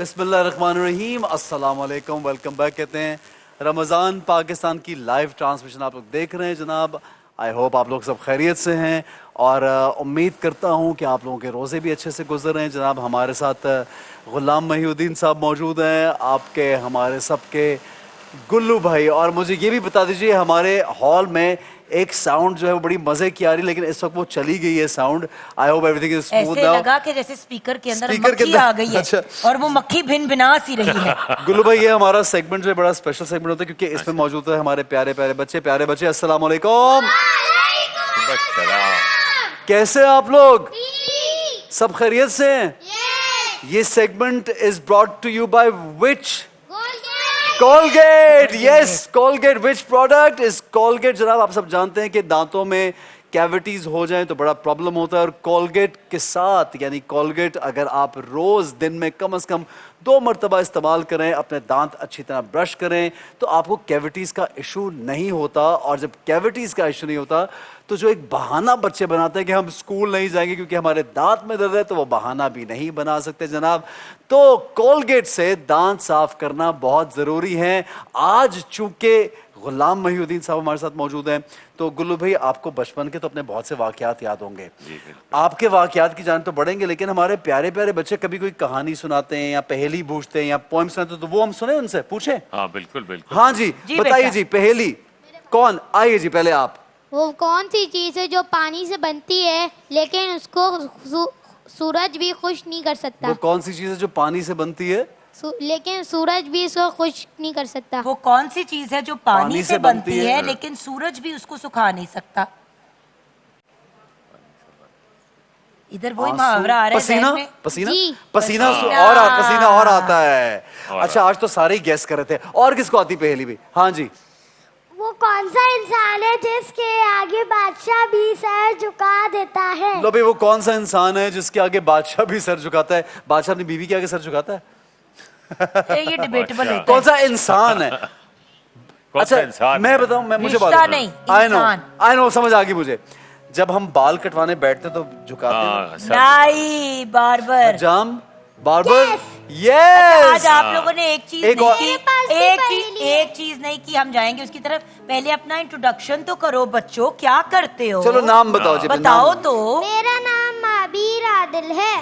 बिस्मिल्लाहिर्रहमानिर्रहीम, अस्सलाम वालेकुम, वेलकम बैक कहते हैं। रमज़ान पाकिस्तान की लाइव ट्रांसमिशन आप लोग देख रहे हैं जनाब। आई होप आप लोग सब खैरियत से हैं और उम्मीद करता हूं कि आप लोगों के रोज़े भी अच्छे से गुजर रहे हैं जनाब। हमारे साथ ग़ुलाम महीउद्दीन साहब मौजूद हैं, आपके हमारे सबके गुल्लू भाई। और मुझे ये भी बता दीजिए, हमारे हॉल में एक साउंड जो है वो बड़ी मजे की आ रही, लेकिन इस वक्त वो चली गई है sound. I hope everything is smooth now. ऐसे लगा कि जैसे स्पीकर के अंदर स्पीकर के मक्खी अंदर- आ गई है। अच्छा। और वो मक्खी भिन भिना सी रही है। गुल्लू भाई, ये हमारा सेगमेंट जो है बड़ा स्पेशल सेगमेंट होता है क्योंकि इसमें मौजूद है हमारे प्यारे प्यारे बच्चे। अस्सलाम वालेकुम, कैसे हैं आप लोग? सब खैरियत से हैं? ये segment is brought to you by which? Colgate. Yes, Colgate. Which product is Colgate? जनाब, आप सब जानते हैं कि दांतों में कैविटीज हो जाएं तो बड़ा प्रॉब्लम होता है, और कोलगेट के साथ यानी कोलगेट अगर आप रोज दिन में कम से कम 2 मरतबा इस्तेमाल करें, अपने दांत अच्छी तरह ब्रश करें, तो आपको कैविटीज का इशू नहीं होता। और जब कैविटीज का इशू नहीं होता तो जो एक बहाना बच्चे बनाते हैं कि हम स्कूल नहीं जाएंगे क्योंकि हमारे दांत में दर्द है, तो वो बहाना भी नहीं बना सकते जनाब। तो कोलगेट से दांत साफ करना बहुत जरूरी है। आज चूंकि ग़ुलाम महीउद्दीन साहब हमारे साथ मौजूद हैं, तो गुल्लू भाई, आपको बचपन के तो अपने बहुत से वाकयात याद होंगे। आपके वाकयात की जान तो बढ़ेंगे, लेकिन हमारे प्यारे प्यारे बच्चे कभी कोई कहानी सुनाते हैं या पहेली पूछते हैं या पोएम सुनाते हैं, तो वो हम सुने उनसे, पूछे? हाँ बिल्कुल बिल्कुल। हाँ जी, बताइए जी, पहेली कौन? आइए जी, पहले आप। वो कौन सी चीज है जो पानी से बनती है लेकिन उसको सूरज भी खुश नहीं कर सकता? वो कौन सी चीज है जो पानी से बनती है लेकिन सूरज भी इसको खुश नहीं कर सकता? वो कौन सी चीज है जो पानी से बनती है लेकिन सूरज भी उसको सुखा नहीं सकता? इधर वही मुहावरा आ रहा है। पसीना। जी। पसीना और आता है। अच्छा, आज तो सारे ही गैस कर रहे थे। और किसको आती पहेली भी? हाँ जी। वो कौन सा इंसान है जिसके आगे बादशाह भी सर झुका देता है? लो भाई, वो कौन सा इंसान है जिसके आगे बादशाह भी सर झुकाता है? बादशाह अपनी बीवी के आगे सर झुकाता है? ये डिबेटेबल है। कौन सा इंसान है? अच्छा, इंसान मैं बताऊं, मैं मुझे बात नहीं, आई नो, समझ आ गई मुझे। जब हम बाल कटवाने बैठते तो झुकाते हैं। नहीं, बार्बर। जाम बार्बर। अच्छा, आज आप लोगों ने एक चीज एक नहीं और- की, एक चीज नहीं की। हम जाएंगे उसकी तरफ। पहले अपना इंट्रोडक्शन तो करो बच्चों, क्या करते हो? चलो नाम बताओ जी। बताओ नाम। तो। मेरा नाम माबीर आदिल है।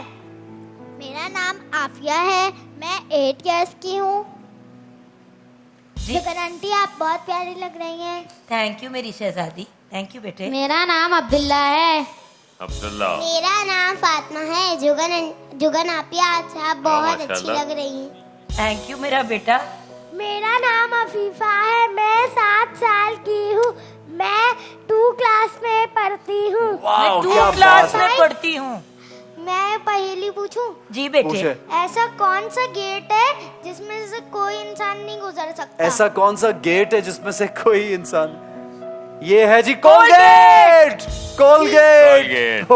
मेरा नाम आफिया है। मैं 8 इयर्स की हूँ। जुगन आंटी, आप बहुत प्यारी लग रही हैं। थैंक यू मेरी शहजादी, थैंक यू बेटे। मेरा नाम अब्दुल्ला है। अब्दुल्ला। मेरा नाम फातिमा है। जुगन आपिया, आप बहुत अच्छी लग रही हैं। थैंक यू मेरा बेटा। मेरा नाम अफीफा है। मैं 7 साल की हूँ। मैं 2 क्लास में पढ़ती हूँ। मैं 2 क्या क्लास बात में पढ़ती हूँ। मैं पहेली पूछूं? जी बेटे। पूछे। ऐसा कौन सा गेट है जिसमें से कोई इंसान नहीं गुजर सकता? ऐसा कौन सा गेट है जिसमें से कोई इंसान? ये है जी कोलगेट। कोलगेट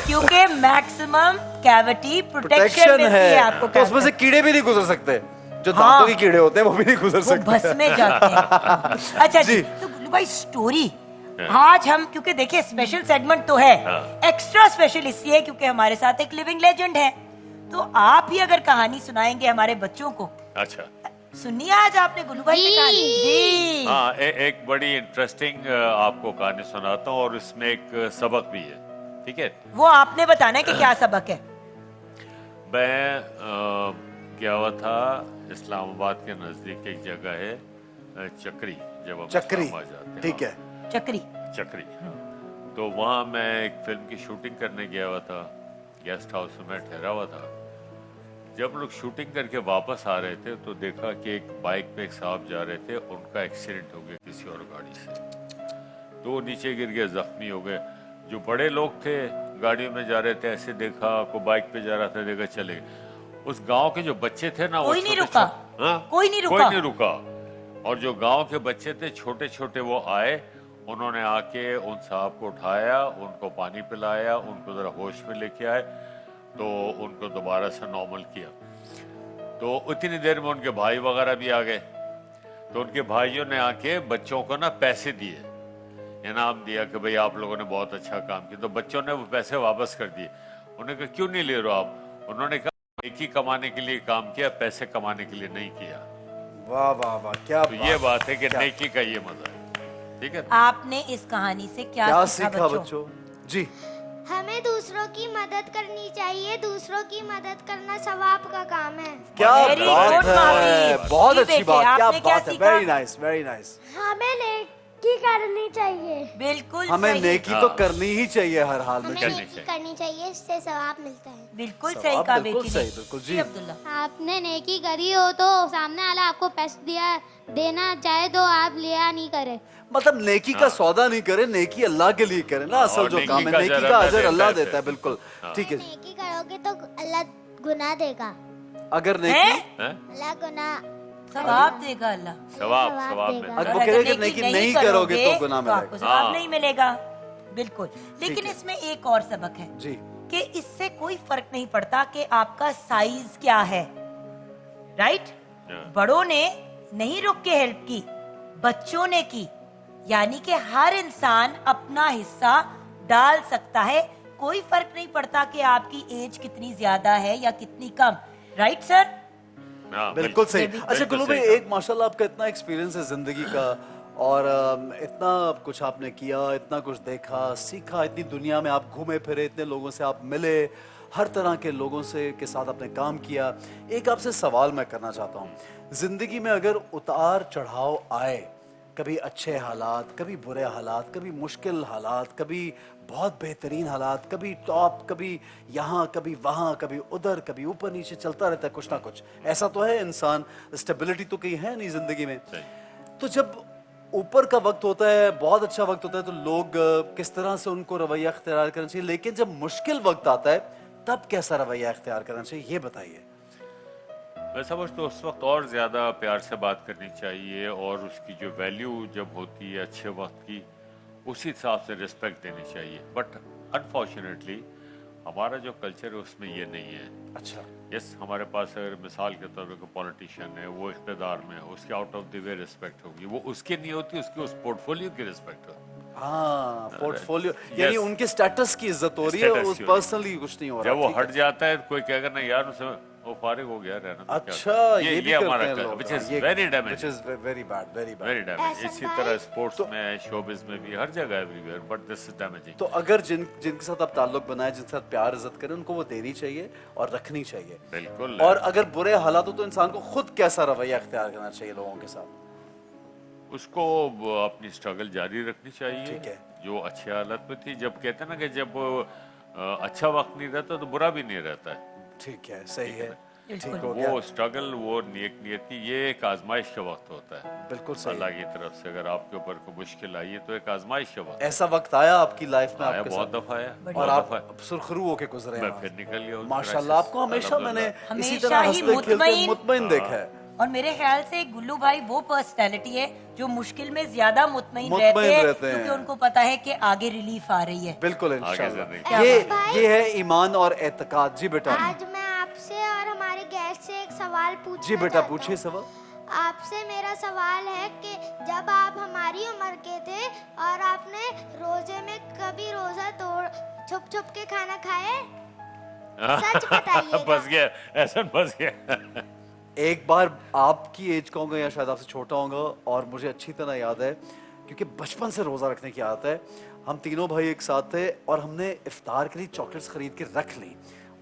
क्योंकि मैक्सिमम कैविटी प्रोटेक्शन मिलती है आपको। तो उसमें से कीड़े भी नहीं गुजर सकते। जो हाँ। दांतों के कीड़े होते हैं वो भी नहीं गुजर वो सकते। भस में जाते हैं। अच्छा जी, तो गुल्लू भाई स्टोरी आज हम, क्योंकि देखिए स्पेशल सेगमेंट तो है, एक्स्ट्रा स्पेशल इसलिए क्योंकि हमारे साथ एक लिविंग लेजेंड है। तो आप ही अगर कहानी सुनाएंगे हमारे बच्चों को। अच्छा। सुनिए आज आपने गुल्लू भाई की कहानी। जी। हाँ, एक बड़ी इंटरेस्टिंग आपको कहानी सुनाता हूँ और इसमें एक सबक भी है। ठीक है, वो आपने बताना है कि क्या सबक है। मैं क्या हुआ था, इस्लामाबाद के नजदीक एक जगह है चक्री। जब हम चक्री, इस्लामाबाद जाते हैं, ठीक है। चक्री। चक्री। तो वहाँ मैं एक फिल्म की शूटिंग करने गया हुआ था। गेस्ट हाउस में ठहरा हुआ था। जब लोग शूटिंग करके वापस आ रहे थे तो देखा कि एक बाइक पे एक साहब जा रहे थे, उनका एक्सीडेंट हो गया किसी और गाड़ी से। तो वो नीचे गिर गए, जख्मी हो गए। जो बड़े लोग थे गाड़ियों में जा रहे थे, ऐसे देखा, को बाइक पे जा रहा था, देखा चले गए। उस गांव के जो बच्चे थे ना, कोई नहीं रुका। कोई नहीं रुका। और जो गांव के बच्चे थे छोटे छोटे, वो आए, उन्होंने आके उन साहब को उठाया, उनको पानी पिलाया, उनको जरा होश में लेके आए, तो उनको दोबारा से नॉर्मल किया। तो उतनी देर में उनके भाई वगैरह भी आ गए। तो उनके भाइयों ने आके बच्चों को ना पैसे दिए, इनाम दिया कि भाई आप लोगों ने बहुत अच्छा काम किया। तो बच्चों ने वो पैसे वापस कर दिए। उन्होंने कहा क्यों नहीं ले रहे हो आप? उन्होंने कहा नेकी कमाने के लिए काम किया, पैसे कमाने के लिए नहीं किया। वाह वाह वाह, क्या तो ये बात है कि क्या? नेकी का ये मजा है। ठीक है, आपने इस कहानी से क्या क्या सीखा सीखा बच्चों? बच्चों? जी, हमें दूसरों की मदद करनी चाहिए। दूसरों की मदद करना सवाब का काम है। क्या Very बात good, है, महावीर। बहुत जी अच्छी बेटे, बात, क्या आपने क्या बात है, सीखा? Very nice very nice. हमें नेकी करनी चाहिए। बिल्कुल हमें सही। नेकी तो करनी ही चाहिए हर हाल में। हमें करनी नेकी चाहिए। करनी चाहिए, इससे सवाब मिलता है। बिल्कुल सवाब सही कहा बिल्कुल बेटी सही, ने। बिल्कुल, जी। अब्दुल्ला। आपने नेकी करी हो तो सामने वाला आपको पैसे देना चाहे तो आप लिया नहीं करे। मतलब नेकी का सौदा नहीं करे, नेकी अल्लाह के लिए करे ना। असल और जो नेकी काम है, का नेकी अजर का अल्लाह अजर देता अल्लाह है देता है, फिर। बिल्कुल ठीक है। नेकी करोगे तो अल्लाह गुनाह देगा। अगर हैं? नेकी, हैं? अल्लाह गुनाह सवाब देगा अल्लाह। सवाब सवाब सवाब देगा। में अगर और वो कह रहे अगर कि नेकी नहीं करोगे तो गुनाह तो आपको मिलेगा। सवाब हाँ। नहीं मिलेगा। बिल्कुल, लेकिन है। इसमें एक और सबक है जी, कि इससे कोई फर्क नहीं पड़ता कि आपका साइज क्या है, राइट? Yeah. बड़ों ने नहीं रुक के हेल्प की, बच्चों ने की। यानी कि हर इंसान अपना हिस्सा डाल सकता है। कोई फर्क नहीं पड़ता कि आपकी एज कितनी ज्यादा है या कितनी कम, राइट सर? हाँ, बिल्कुल सही। बिल्कुल अच्छा गुल्लू भाई, सही एक माशाल्लाह आपका इतना एक्सपीरियंस है जिंदगी का, और इतना कुछ आपने किया, इतना कुछ देखा सीखा, इतनी दुनिया में आप घूमे फिरे, इतने लोगों से आप मिले, हर तरह के लोगों से के साथ आपने काम किया। एक आपसे सवाल मैं करना चाहता हूँ, जिंदगी में अगर उतार चढ़ाव आए, कभी अच्छे हालात, कभी बुरे हालात, कभी मुश्किल हालात, कभी बहुत बेहतरीन हालात, कभी टॉप, कभी यहाँ कभी वहाँ, कभी उधर, कभी ऊपर नीचे, चलता रहता है कुछ ना कुछ। ऐसा तो है इंसान, स्टेबिलिटी तो कहीं है नहीं जिंदगी में। तो जब ऊपर का वक्त होता है, बहुत अच्छा वक्त होता है, तो लोग किस तरह से उनको रवैया अख्तियार करना चाहिए, लेकिन जब मुश्किल वक्त आता है तब कैसा रवैया अख्तियार करना चाहिए, ये बताइए। मैं समझता हूँ उस वक्त और ज्यादा प्यार से बात करनी चाहिए, और उसकी जो वैल्यू जब होती है अच्छे वक्त की, उसी हिसाब से रिस्पेक्ट देनी चाहिए। बट अनफॉर्चुनेटली हमारा जो कल्चर है उसमें ये नहीं है। अच्छा, यस, हमारे पास अगर मिसाल के तौर पर कोई पॉलिटिशियन है, वो इख्तिदार में है, उसकी out of the way respect होगी, वो उसकी नहीं होती, उसकी उस पोर्टफोलियो की रिस्पेक्ट होती। हाँ, पोर्टफोलियो, Yes. यानी उनके स्टेटस की इज्जत हो रही है, Status उस की हो रही है। पर्सनली कुछ नहीं हो रहा। जब वो ठीक है। हट जाता है कोई कहेगा ना यार उसे वो फारिग हो गया, रहना तो क्या अच्छा, करें। ये भी हमारा करते हैं लोग, व्हिच इज ये- very which damaging, is very bad, very bad। Very damaging. ऐसा इसी भाई- तरह स्पोर्ट्स में, शोबिज में भी, हर जगह everywhere, but this is damaging. तो अगर जिनके साथ आप ताल्लुक बनाए, जिनके साथ प्यार इज्जत करें, उनको वो देनी चाहिए और रखनी चाहिए। बिल्कुल। और अगर बुरे हालात हो तो इंसान को खुद कैसा रवैया अख्तियार करना चाहिए लोगों के साथ? उसको वो अपनी स्ट्रगल जारी रखनी चाहिए। ठीक है। जो अच्छी हालत में थी, जब कहते हैं ना कि जब अच्छा वक्त नहीं रहता तो बुरा भी नहीं रहता है। ठीक है, सही है, ठीक बिल्कुल। हो गया, वो स्ट्रगल, वो नेक नियति, ये एक आजमाइश का वक्त होता है बिल्कुल सही। अल्लाह की तरफ से। अगर आपके ऊपर कोई मुश्किल आई है तो एक आजमाइश का वक्त ऐसा वक्त आया आपकी लाइफ में आया, आपके बहुत साथ, दफा आया, और बहुत आप दफा। सुरखरू होके गुजरे मैं हैं फिर निकल गया उस माशाल्लाह। crisis आपको हमेशा से, मैंने अल्हम्दुलिल्लाह। इसी हमेशा तरह ही हंसते खेलते मुतमईन देखा है। और मेरे ख्याल से गुल्लू भाई वो पर्सनैलिटी है जो मुश्किल में ज्यादा मुतमईन मुतमईन रहते रहते हैं, हैं। क्योंकि उनको पता है कि आगे रिलीफ आ रही है। बिल्कुल आगे इंशाल्लाह। जिंदगी। ये है ईमान और एतकाद। जी बेटा, आज मैं आपसे और हमारे गेस्ट से एक सवाल पूछना जी बेटा चाहता पूछिए हूँ। सवाल। आपसे मेरा सवाल है कि जब आप हमारी उम्र के थे और आपने रोजे में कभी रोजा तोड़ छुप छुप के खाना खाए? सच बताइएगा। बस गया, ऐसा बस गया। एक बार आपकी एज का होगा या शायद आपसे छोटा होगा, और मुझे अच्छी तरह याद है क्योंकि बचपन से रोज़ा रखने की आदत है। हम तीनों भाई एक साथ थे और हमने इफ्तार के लिए चॉकलेट्स खरीद के रख ली,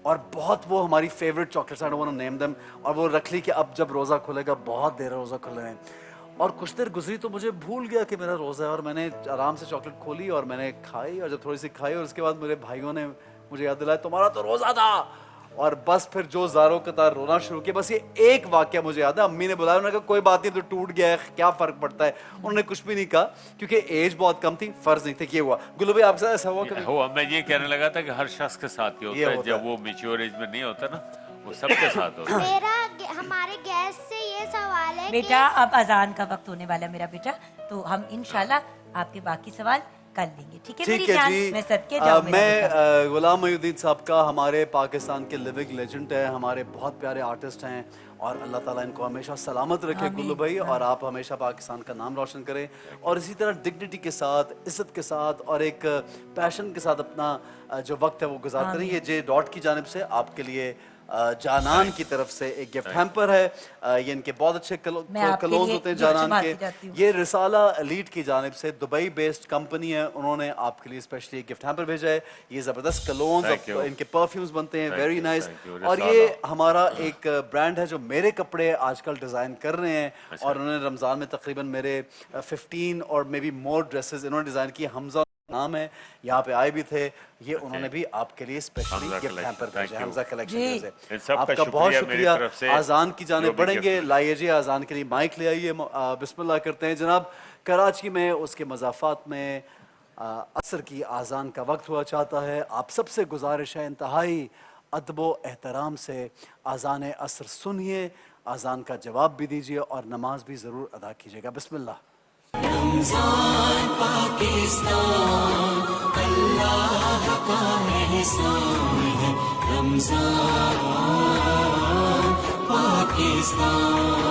और बहुत वो हमारी favourite chocolates, I don't want to name them, और वो रख ली कि अब जब रोज़ा खुलेगा, बहुत देर रोज़ा खुले हैं। और कुछ देर गुजरी तो मुझे भूल गया कि मेरा रोज़ा है, और मैंने आराम से चॉकलेट खोली और मैंने खाई, और जब थोड़ी सी खाई और उसके बाद मेरे भाइयों ने मुझे याद दिलाया तुम्हारा तो रोज़ा था, और बस फिर जो ज़ारों कतार रोना शुरू किया। बस ये एक वाकया मुझे याद है, अम्मी ने बुलाया, उन्होंने कहा कोई बात नहीं, तो टूट गया है, क्या फ़र्क पड़ता है। उन्होंने कुछ भी नहीं कहा क्योंकि एज बहुत कम थी, फ़र्ज नहीं थे। ये हुआ। गुल्लू भाई आपके साथ ऐसा हुआ कभी? हुआ, मैं ये कहने लगा था कि हर शख्स के साथ ही ये होता है, होता जब है। वो मैच्योर एज में नहीं होता ना, वो सबके साथ होता है। हमारे गेस्ट से ये सवाल है बेटा अब अजान का वक्त होने वाला है मेरा बेटा, तो हम इंशाल्लाह आपके बाकी सवाल कर लेंगे। ठीक है मेरी ठीक है जान, जी। मैं सदके जाऊं मेरा मैं बेटा। गुलाम मोहिउद्दीन साहब का, हमारे पाकिस्तान के लिविंग लेजेंड है, हमारे बहुत प्यारे आर्टिस्ट हैं, और अल्लाह ताला इनको हमेशा सलामत रखे आमीन, गुल्लू भाई, और आप हमेशा पाकिस्तान का नाम रोशन करें, और इसी तरह डिग्निटी के साथ, इज्जत के साथ और एक पैशन के साथ अपना जो वक्त है वो गुजारते रहिए। ये जे डॉट की जानिब से आपके लिए जानान की तरफ से एक गिफ्ट हैम्पर है। ये इनके बहुत अच्छे मैं आपके कलोन्स लिए होते हैं गिफ्ट जानान बांटती के। जाती हूँ। ये रिसाला एलीट की जानिब से दुबई बेस्ड कंपनी है, उन्होंने आपके लिए स्पेशली एक गिफ्ट हैम्पर भेजा है। ये जबरदस्त कलोन्स, Thank you. इनके परफ्यूम्स बनते हैं, वेरी नाइस। thank you, और ये हमारा एक ब्रांड है जो मेरे कपड़े आजकल डिजाइन कर रहे हैं, और उन्होंने रमजान में तकरीबन मेरे 15 और मे बी मोर ड्रेसेस इन्होंने डिजाइन किए। हमजा नाम है, यहाँ पे आए भी थे ये, उन्होंने भी आपके लिए specially Hamza gift collection, hamper thank भेजा, you. हमजा कलेक्शन जी। इन सब का आपका बहुत शुक्रिया मेरी शुक्रिया। तरफ से। आजान की जाने जो भी बढ़ेंगे, गिफ्ट लाइए जी आजान के लिए माइक ले आइए। बिस्मिल्लाह करते हैं जनाब। कराची में उसके मज़ाफ़ात में असर की आजान का वक्त हुआ चाहता है। आप सबसे गुजारिश है इंतहाई अदब एहतराम से आजान असर सुनिए, आजान का जवाब भी दीजिए और नमाज भी ज़रूर अदा कीजिएगा। बिस्मिल्लाह। रमजान पाकिस्तान अल्लाह का एहसान है। रमजान पाकिस्तान